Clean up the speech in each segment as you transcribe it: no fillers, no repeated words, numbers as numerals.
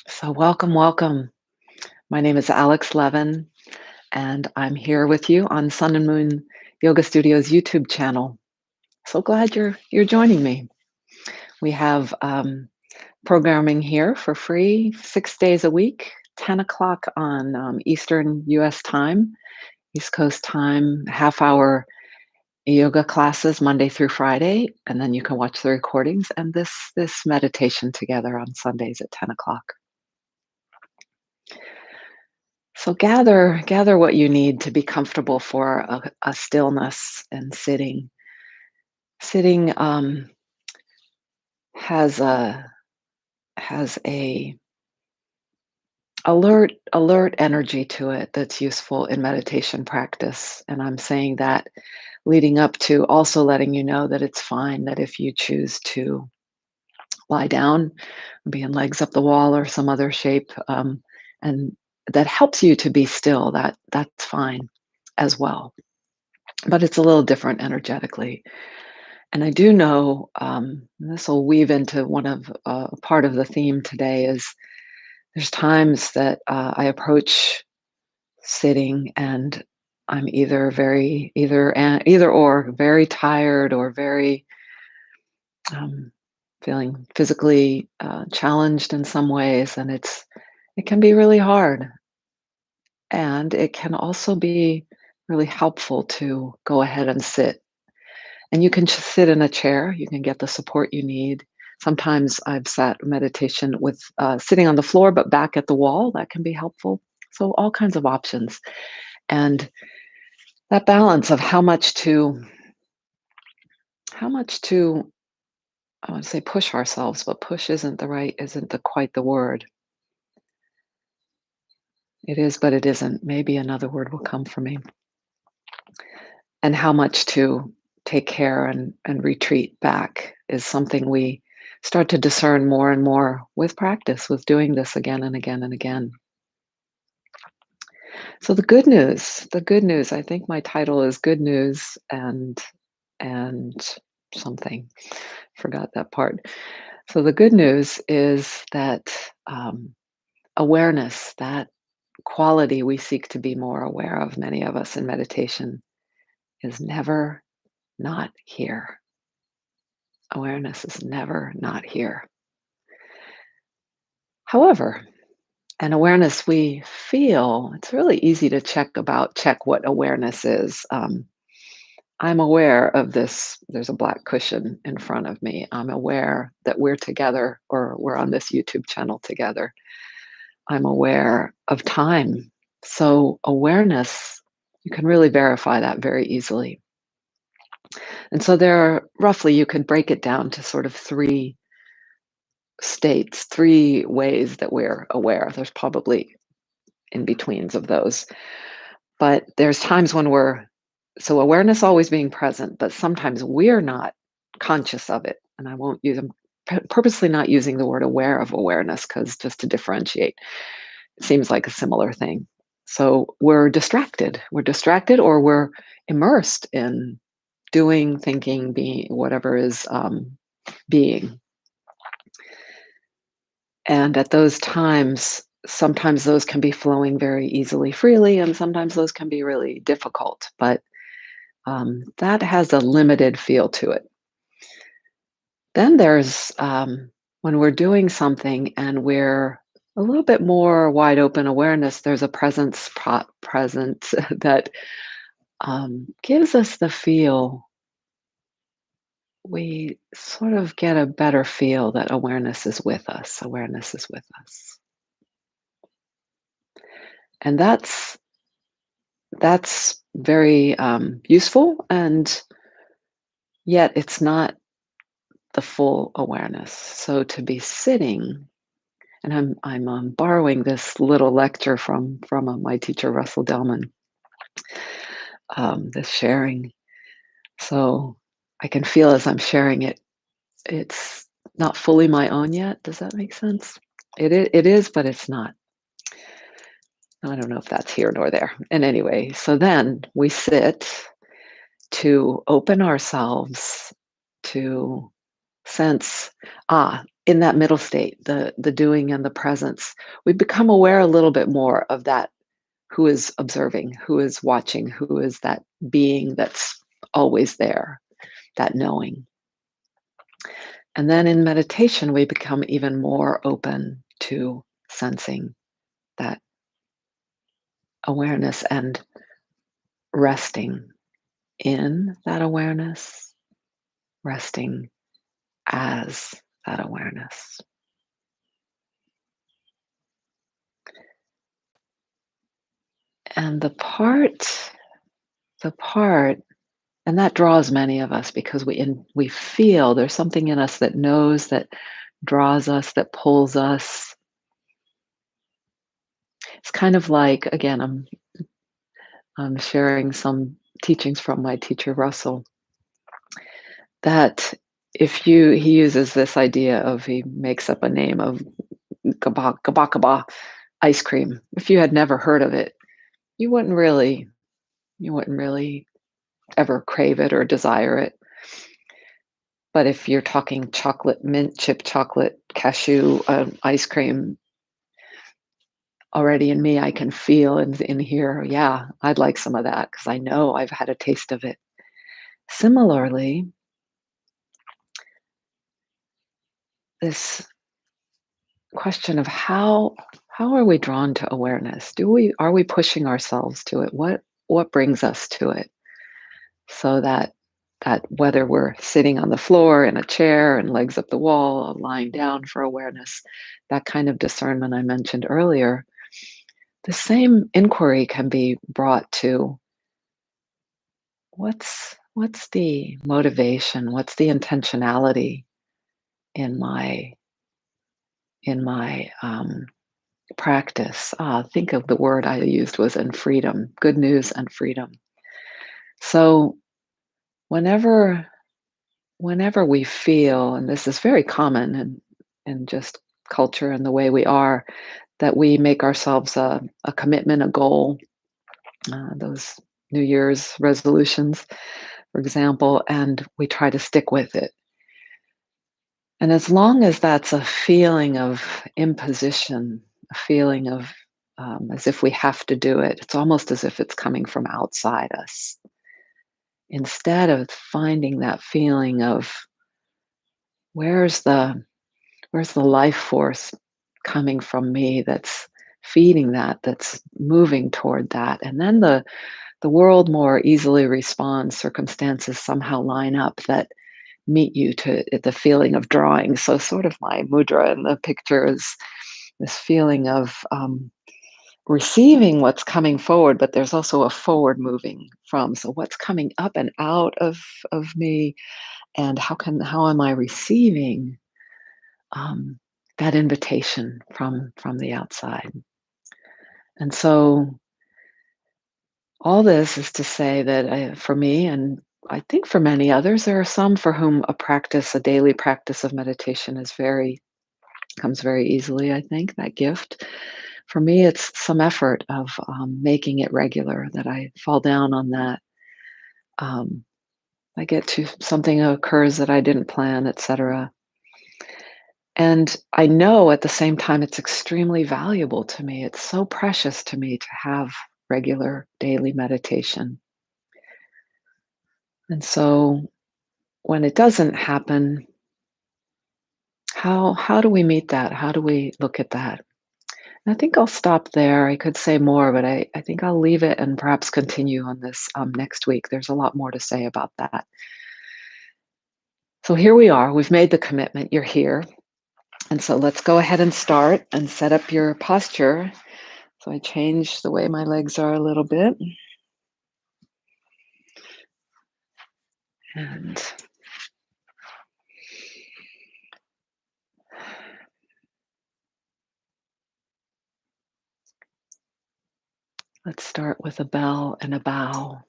So, welcome, welcome. My name is aLex and I'm here with you on Sun and Moon Yoga Studios YouTube channel. So glad you're joining me. We have programming here for free 6 days a week, 10 o'clock on Eastern U.S. time, East Coast time, half-hour yoga classes Monday through Friday, and then you can watch the recordings and this meditation together on Sundays at 10 o'clock. So gather what you need to be comfortable for a stillness and sitting. Sitting has a alert energy to it that's useful in meditation practice. And I'm saying that leading up to also letting you know that it's fine that if you choose to lie down, be in legs up the wall or some other shape, and that helps you to be still. That's fine as well. But it's a little different energetically. And I do know this will weave into one of part of the theme today is there's times that I approach sitting and I'm either or very tired or very um, feeling physically challenged in some ways, and it can be really hard, and it can also be really helpful to go ahead and sit. And you can just sit in a chair, you can get the support you need. Sometimes I've sat meditation with sitting on the floor, but back at the wall, that can be helpful. So, all kinds of options. And that balance of how much to, I want to say push ourselves, but push isn't quite the word. It is, but it isn't. Maybe another word will come for me. And how much to take care and retreat back is something we start to discern more and more with practice, with doing this again and again and again. So the good news, I think my title is good news and something. Forgot that part. So the good news is that awareness, that quality we seek to be more aware of, many of us in meditation, is never not here. Awareness is never not here. However, an awareness we feel, it's really easy to check what awareness is. I'm aware of this. There's a black cushion in front of me. I'm aware that we're together or we're on this YouTube channel together. I'm aware of time. So, awareness, you can really verify that very easily. And so, there are roughly, you could break it down to sort of three states, three ways that we're aware. There's probably in betweens of those. But there's times when so awareness always being present, but sometimes we're not conscious of it. And I won't use, I'm purposely not using the word aware of awareness because just to differentiate, it seems like a similar thing. So we're distracted. We're distracted or we're immersed in doing, thinking, being, whatever is being. And at those times, sometimes those can be flowing very easily, freely, and sometimes those can be really difficult. But that has a limited feel to it. Then there's when we're doing something and we're a little bit more wide open awareness, there's a present that gives us the feel. We sort of get a better feel that awareness is with us. Awareness is with us. And that's very useful, and yet it's not the full awareness. So to be sitting, and I'm borrowing this little lecture from my teacher Russell Delman, this sharing. So I can feel as I'm sharing it, it's not fully my own yet. Does that make sense? It is, but it's not. I don't know if that's here nor there. And anyway, so then we sit to open ourselves to sense, in that middle state, the doing and the presence, we become aware a little bit more of that who is observing, who is watching, who is that being that's always there, that knowing. And then in meditation, we become even more open to sensing that awareness and resting in that awareness, resting as that awareness. And the part, and that draws many of us because we feel there's something in us that knows, that draws us, that pulls us. It's kind of like, again, I'm sharing some teachings from my teacher Russell, that if you he uses this idea of, he makes up a name of gaba ice cream. If you had never heard of it, you wouldn't really you wouldn't really ever crave it or desire it. But if you're talking chocolate, mint chip chocolate, cashew, ice cream, already in me, I can feel and in here, yeah, I'd like some of that because I know I've had a taste of it. Similarly, this question of how are we drawn to awareness? Are we pushing ourselves to it? What brings us to it? So that whether we're sitting on the floor in a chair and legs up the wall, or lying down for awareness, that kind of discernment I mentioned earlier, the same inquiry can be brought to what's the motivation, what's the intentionality in my practice. Think of the word I used was in freedom, good news and freedom. So whenever whenever we feel, and this is very common in just culture and the way we are, that we make ourselves a commitment, a goal, those New Year's resolutions, for example, and we try to stick with it. And as long as that's a feeling of imposition, a feeling of as if we have to do it, it's almost as if it's coming from outside us. Instead of finding that feeling of where's the where's the life force coming from me that's feeding that, that's moving toward that, and then the world more easily responds. Circumstances somehow line up that meet you to the feeling of drawing. So, sort of my mudra in the picture is this feeling of receiving what's coming forward, but there's also a forward moving from. So, what's coming up and out of me, and how am I receiving um, that invitation from the outside? And so, all this is to say that for me, and I think for many others, there are some for whom a daily practice of meditation is very comes very easily, I think, that gift. For me, it's some effort of making it regular, that I fall down on that. Um, I get to something occurs that I didn't plan, etc. And I know at the same time it's extremely valuable to me. It's so precious to me to have regular daily meditation. And so when it doesn't happen, how do we meet that? How do we look at that? I think I'll stop there. I could say more, but I think I'll leave it and perhaps continue on this next week. There's a lot more to say about that. So here we are. We've made the commitment. You're here. And so let's go ahead and start and set up your posture. So I change the way my legs are a little bit. And let's start with a bell and a bow.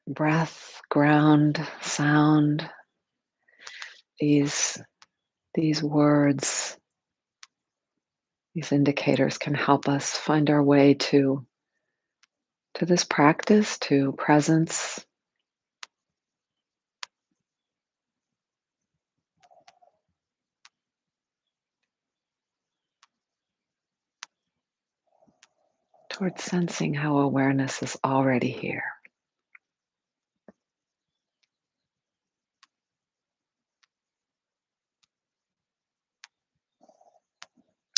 breath, ground, sound, these these words, these indicators can help us find our way to this practice, to presence, towards sensing how awareness is already here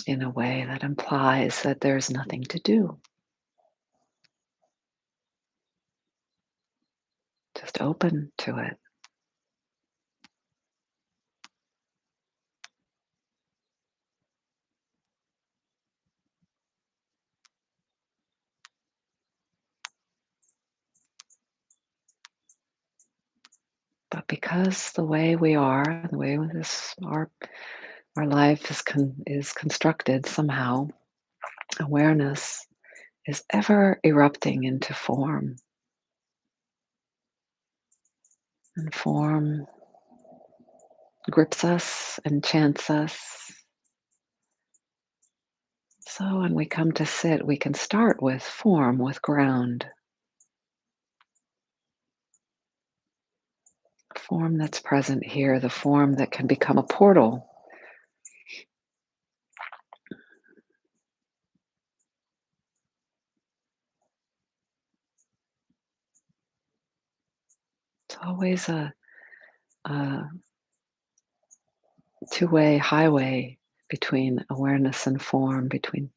in a way that implies that there's nothing to do. Just open to it. But because the way we are, the way this our life is constructed somehow, awareness is ever erupting into form, and form grips us, enchants us. So when we come to sit, we can start with form, with ground, form that's present here, the form that can become a portal. It's always a two-way highway between awareness and form, between,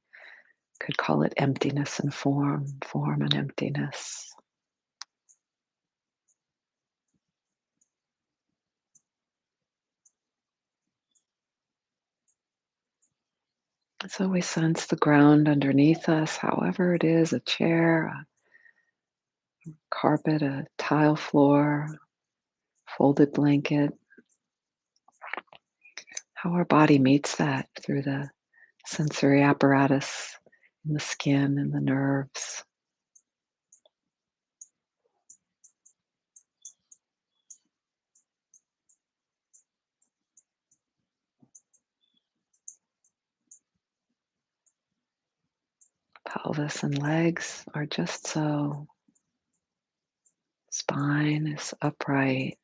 could call it emptiness and form and emptiness. So we sense the ground underneath us, however it is, a chair, a carpet, a tile floor, folded blanket, how our body meets that through the sensory apparatus in the skin and the nerves. Pelvis and legs are just so. Spine is upright,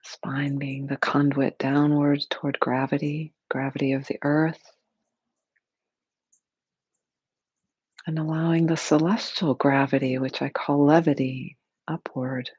spine being the conduit downwards toward gravity, gravity of the earth, and allowing the celestial gravity, which I call levity, upward.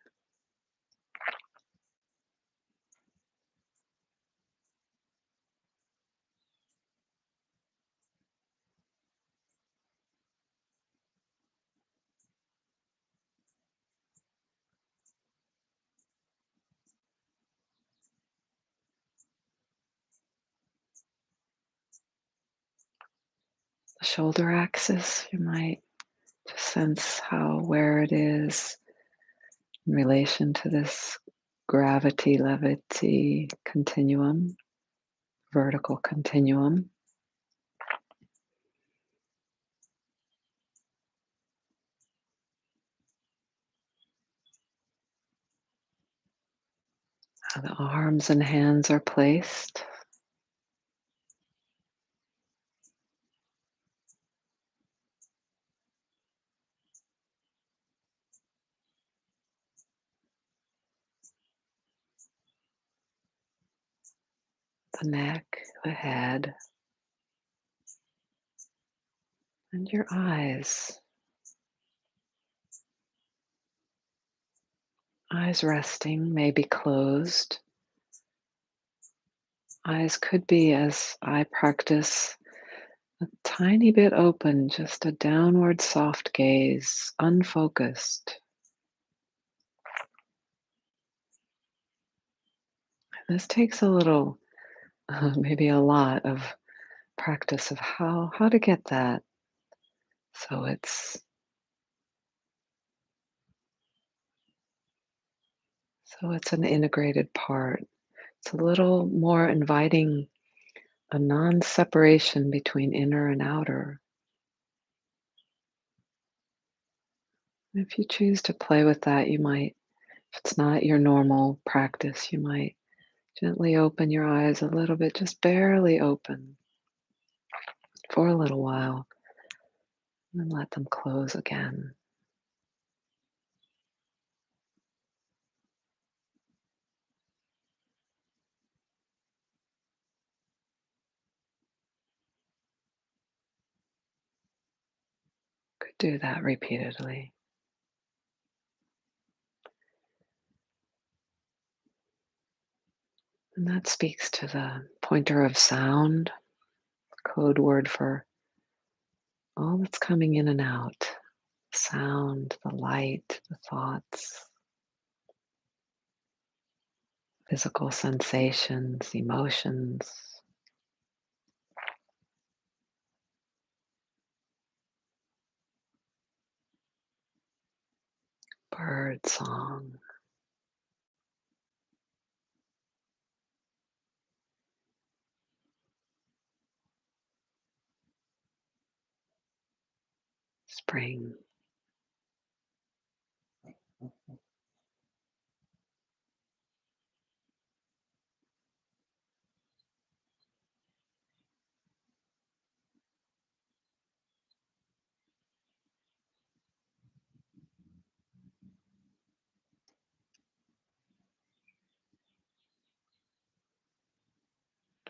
The shoulder axis, you might just sense how, where it is in relation to this gravity, levity continuum, vertical continuum. How the arms and hands are placed. The neck, the head, and your eyes. Eyes resting, maybe closed. Eyes could be, as I practice, a tiny bit open, just a downward soft gaze, unfocused. This takes a little, maybe a lot of practice of how to get that. So it's an integrated part. It's a little more inviting a non-separation between inner and outer. If you choose to play with that, you might, if it's not your normal practice, you might gently open your eyes a little bit, just barely open for a little while, and then let them close again. Could do that repeatedly. And that speaks to the pointer of sound, code word for all that's coming in and out. Sound, the light, the thoughts, physical sensations, emotions, bird song, spring.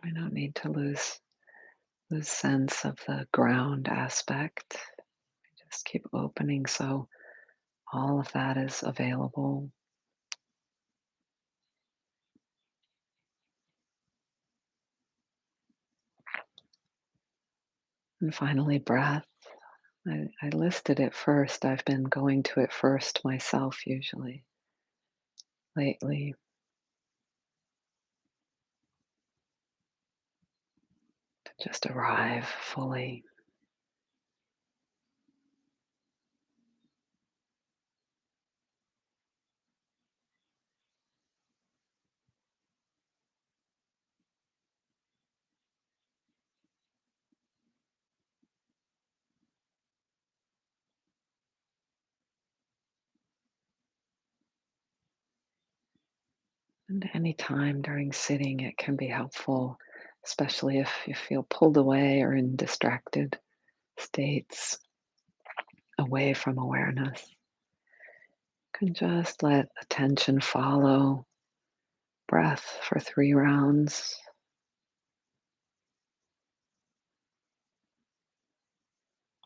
We don't need to lose sense of the ground aspect. Just keep opening so all of that is available. And finally, breath. I listed it first. I've been going to it first myself usually lately. To just arrive fully. And any time during sitting, it can be helpful, especially if you feel pulled away or in distracted states away from awareness. You can just let attention follow breath for 3 rounds,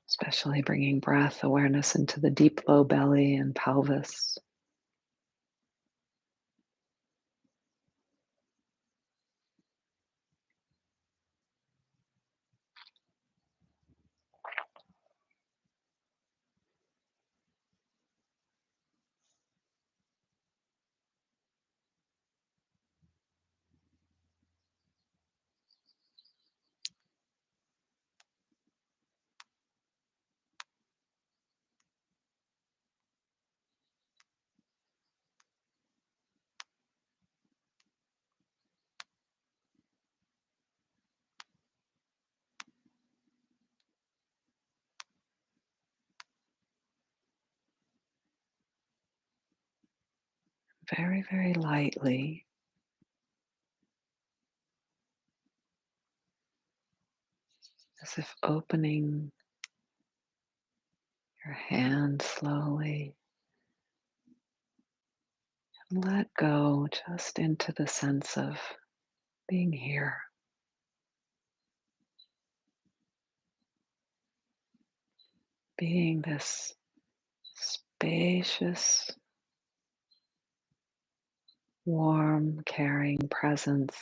especially bringing breath awareness into the deep low belly and pelvis. Very, very lightly, as if opening your hand slowly, and let go just into the sense of being here, being this spacious, warm, caring presence,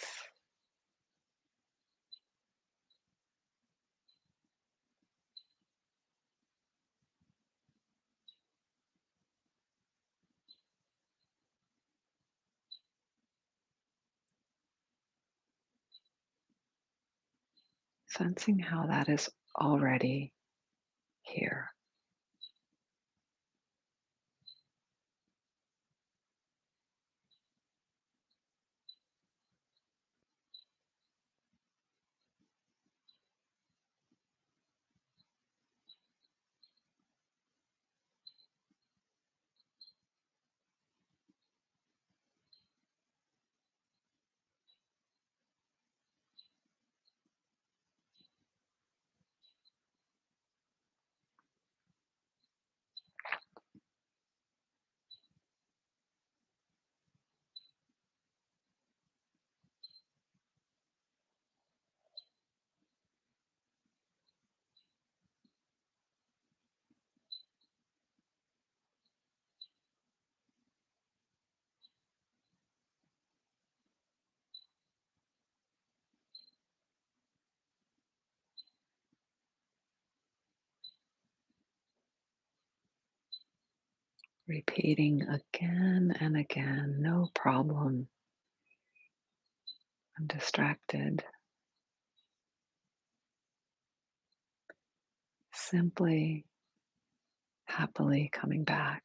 sensing how that is already here. repeating again and again. No problem. I'm distracted. Simply, happily coming back.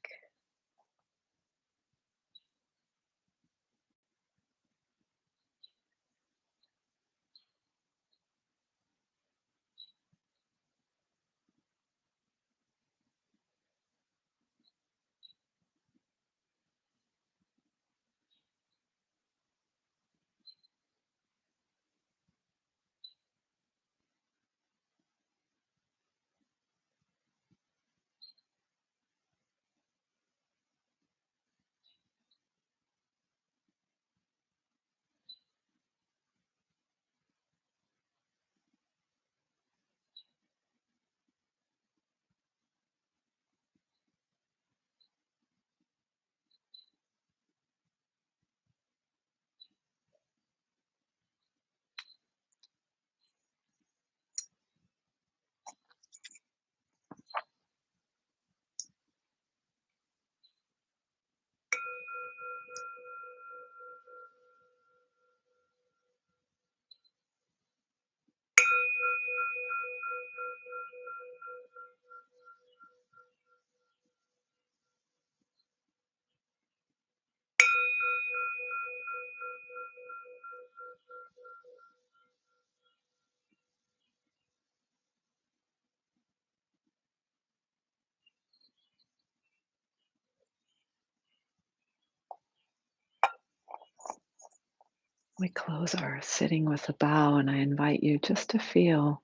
We close our sitting with a bow, and I invite you just to feel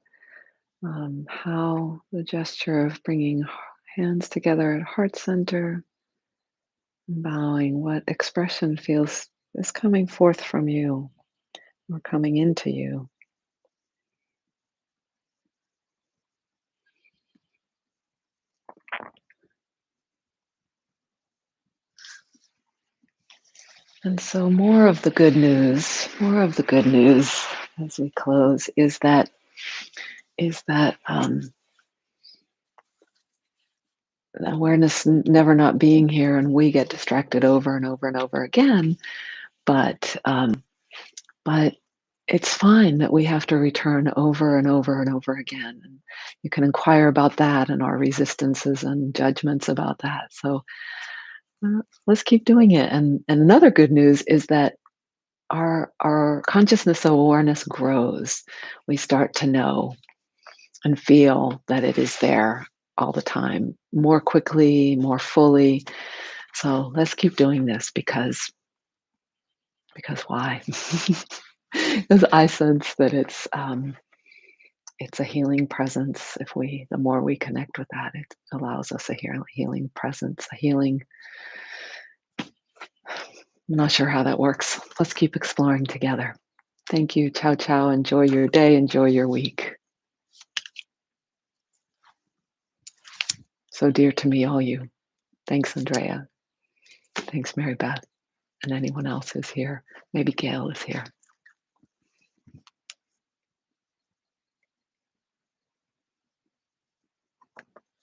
how the gesture of bringing hands together at heart center, bowing, what expression feels is coming forth from you or coming into you. And so, more of the good news as we close is that awareness never not being here, and we get distracted over and over and over again. But it's fine that we have to return over and over and over again. And you can inquire about that and our resistances and judgments about that. So let's keep doing it. And another good news is that our consciousness of awareness grows. We start to know and feel that it is there all the time, more quickly, more fully. So let's keep doing this because why? Because I sense that it's a healing presence. If we, the more we connect with that, it allows us a healing presence, a healing. I'm not sure how that works. Let's keep exploring together. Thank you. Ciao, ciao. Enjoy your day. Enjoy your week. So dear to me, all you. Thanks, Andrea. Thanks, Mary Beth, and anyone else who's here. Maybe Gail is here.